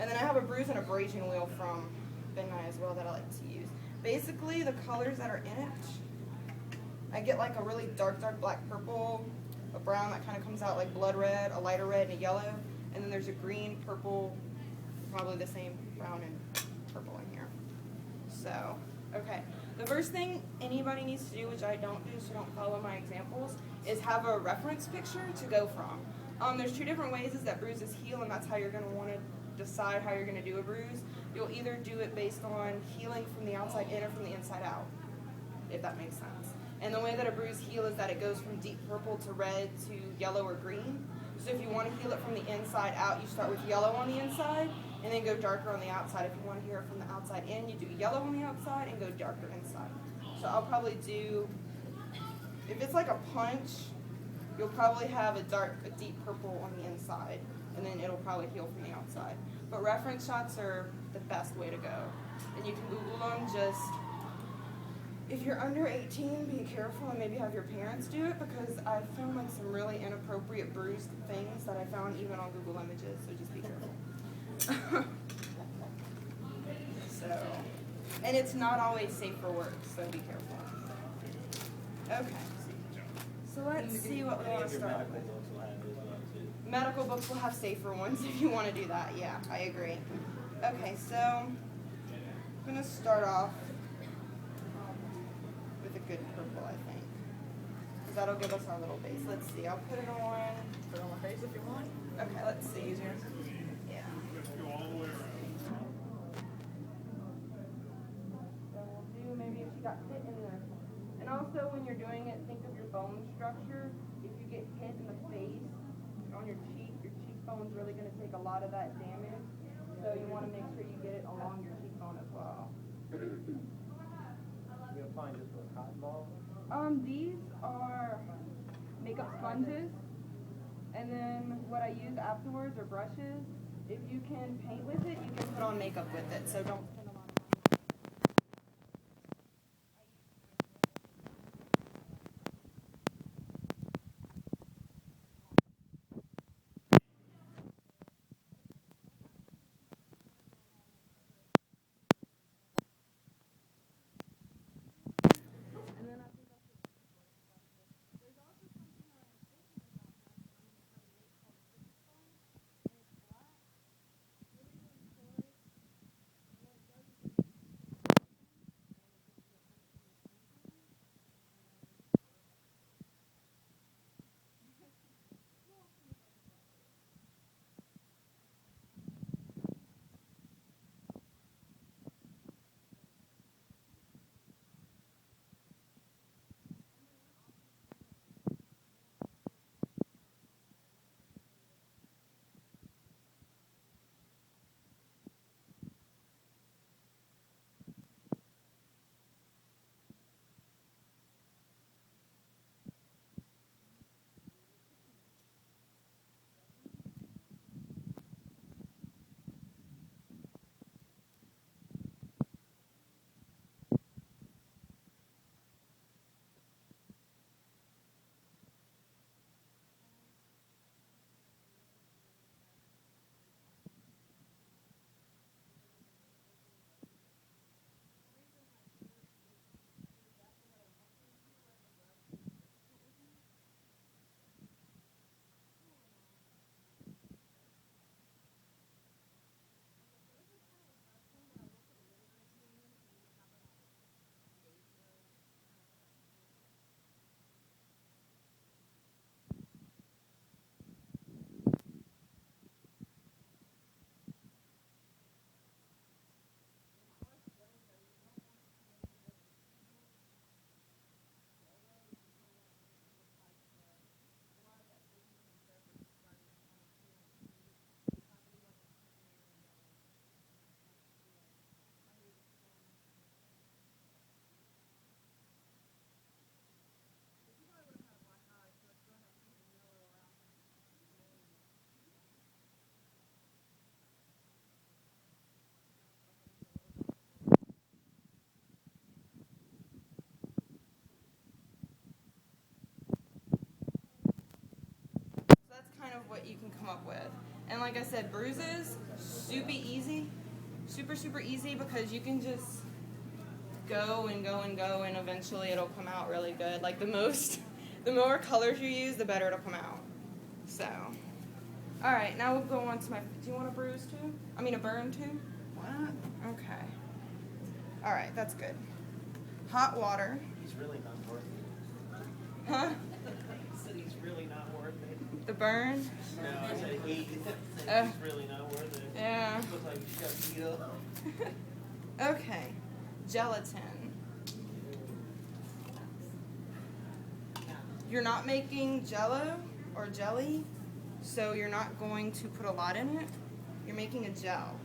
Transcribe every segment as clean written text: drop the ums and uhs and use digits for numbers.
And then I have a bruise and abrasion wheel from Ben Nye as well that I like to use. Basically, the colors that are in it, I get like a really dark black purple, a brown that kind of comes out like blood red, a lighter red, and a yellow. And then there's a green, purple, probably the same brown and purple in here. So, okay. The first thing anybody needs to do, which I don't do, so don't follow my examples, is have a reference picture to go from. There's two different ways is that bruises heal, and that's how you're going to want to decide how you're going to do a bruise. You'll either do it based on healing from the outside in or from the inside out, if that makes sense. And the way that a bruise heals is that it goes from deep purple to red to yellow or green. So if you want to heal it from the inside out, you start with yellow on the inside and then go darker on the outside. If you want to heal it from the outside in, you do yellow on the outside and go darker inside. So I'll probably do, if it's like a punch, you'll probably have a deep purple on the inside, and then it'll probably heal from the outside. But reference shots are the best way to go. And you can Google them. Just, if you're under 18, be careful and maybe have your parents do it, because I found like some really inappropriate bruised things that I found even on Google Images, so just be careful. So, and it's not always safe for work, so be careful. Okay. So let's see what we want to start with. Medical books will have safer ones if you want to do that. Yeah, I agree. Okay, so I'm going to start off with a good purple, I think. Because that'll give us our little base. Let's see. I'll put it on. Put it on my face if you want. Okay, let's see. Easier. Yeah. So we'll do maybe if she got hit in the. And also when you're doing it, think of your bone structure. If you get hit in the face, on your cheekbone's really going to take a lot of that damage. So you want to make sure you get it along your cheekbone as well. You'll find this with cotton balls? These are makeup sponges. And then what I use afterwards are brushes. If you can paint with it, you can put on makeup with it. So don't spend a lot of money. What you can come up with. And like I said, bruises, super easy, super easy, because you can just go and go and go, and eventually it'll come out really good. Like the more colors you use, the better it'll come out. So, all right, now we'll go on to my, do you want a bruise too? I mean a burn too? Why not? Okay. All right, that's good. Hot water. He's really not worth it. Huh? He said he's really not worth it. The burn? No, I said he's really not worth it. Yeah. Looks like he got beat up. Okay. Gelatin. You're not making jello or jelly, so you're not going to put a lot in it. You're making a gel.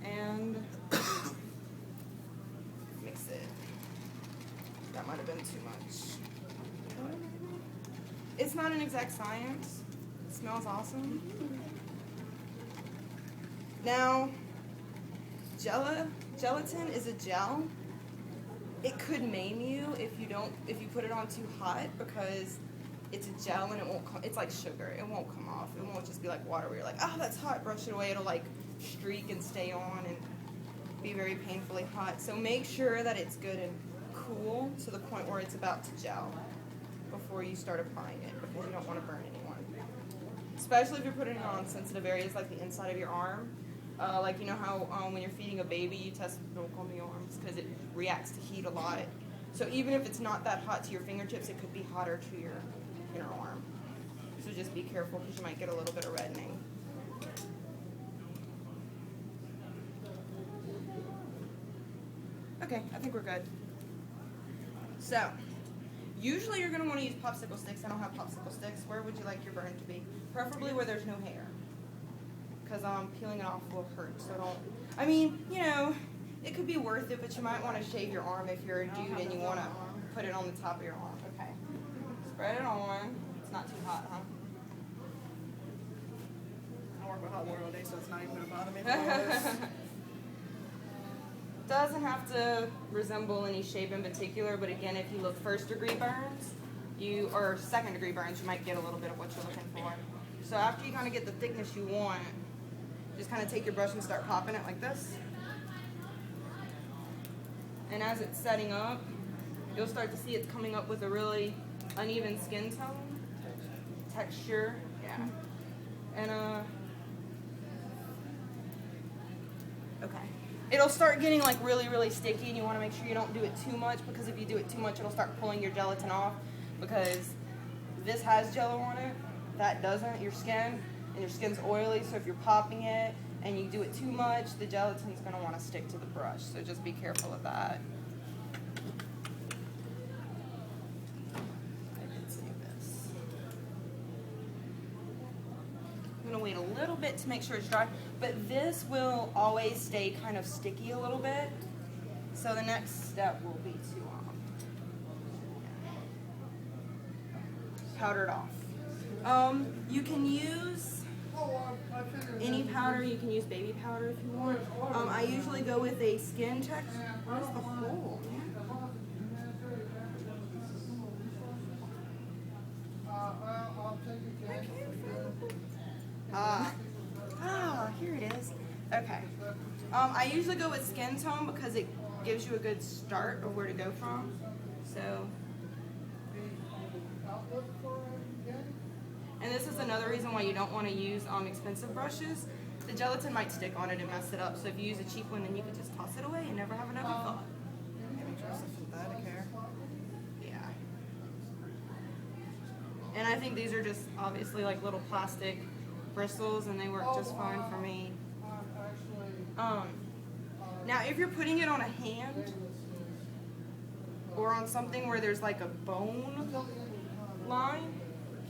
And mix it. That might have been too much. It's not an exact science. It smells awesome. Now, gelatin is a gel. It could maim you if you put it on too hot, because it's a gel and it won't come, it's like sugar. It won't come off. It won't just be like water where you're like, oh, that's hot, brush it away. It'll like streak and stay on and be very painfully hot. So make sure that it's good and cool to the point where it's about to gel before you start applying it, because you don't want to burn anyone. Especially if you're putting it on sensitive areas like the inside of your arm. Like, you know how when you're feeding a baby, you test milk on the arms because it reacts to heat a lot. So even if it's not that hot to your fingertips, it could be hotter to your inner arm. So just be careful, because you might get a little bit of reddening. Okay, I think we're good. So, usually you're going to want to use popsicle sticks. I don't have popsicle sticks. Where would you like your burn to be? Preferably where there's no hair, because peeling it off will hurt. So don't, I mean, you know, it could be worth it, but you might want to shave your arm if you're a dude and you want to put it on the top of your arm. Okay. Spread it on. It's not too hot, huh? I work with hot water all day, so it's not even going to bother me. Doesn't have to resemble any shape in particular, but again, if you look first degree burns, or second degree burns, you might get a little bit of what you're looking for. So after you kind of get the thickness you want, just kind of take your brush and start popping it like this. And as it's setting up, you'll start to see it's coming up with a really uneven skin tone. Texture, yeah. And okay. It'll start getting like really sticky, and you want to make sure you don't do it too much, because if you do it too much, it'll start pulling your gelatin off, because this has jello on it, that doesn't, your skin, and your skin's oily, so if you're popping it and you do it too much, the gelatin's going to want to stick to the brush, so just be careful of that. I did save this. I'm going to wait a little bit to make sure it's dry, but this will always stay kind of sticky a little bit, so the next step will be to powder it off. You can use any powder. You can use baby powder if you want. I usually go with a skin texture. Where's the hole, man? Here it is. Okay. I usually go with skin tone because it gives you a good start of where to go from. So. And this is another reason why you don't want to use expensive brushes. The gelatin might stick on it and mess it up. So if you use a cheap one, then you can just toss it away and never have another thought. Make sure it's synthetic hair. Yeah. And I think these are just obviously like little plastic bristles, and they work just fine for me. Now if you're putting it on a hand or on something where there's like a bone line,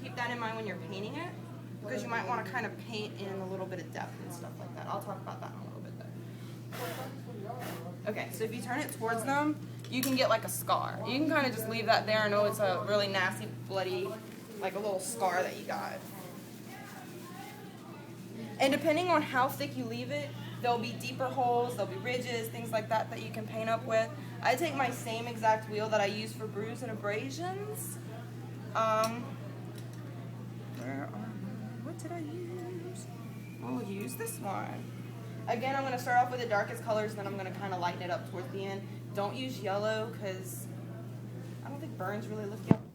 keep that in mind when you're painting it, because you might want to kind of paint in a little bit of depth and stuff like that. I'll talk about that in a little bit though. Okay, so if you turn it towards them, you can get like a scar. You can kind of just leave that there and know it's a really nasty, bloody, like a little scar that you got. And depending on how thick you leave it, there'll be deeper holes, there'll be ridges, things like that that you can paint up with. I take my same exact wheel that I use for bruise and abrasions. Where are my What did I use? We'll use this one. Again, I'm going to start off with the darkest colors, then I'm going to kind of lighten it up towards the end. Don't use yellow because I don't think burns really look yellow.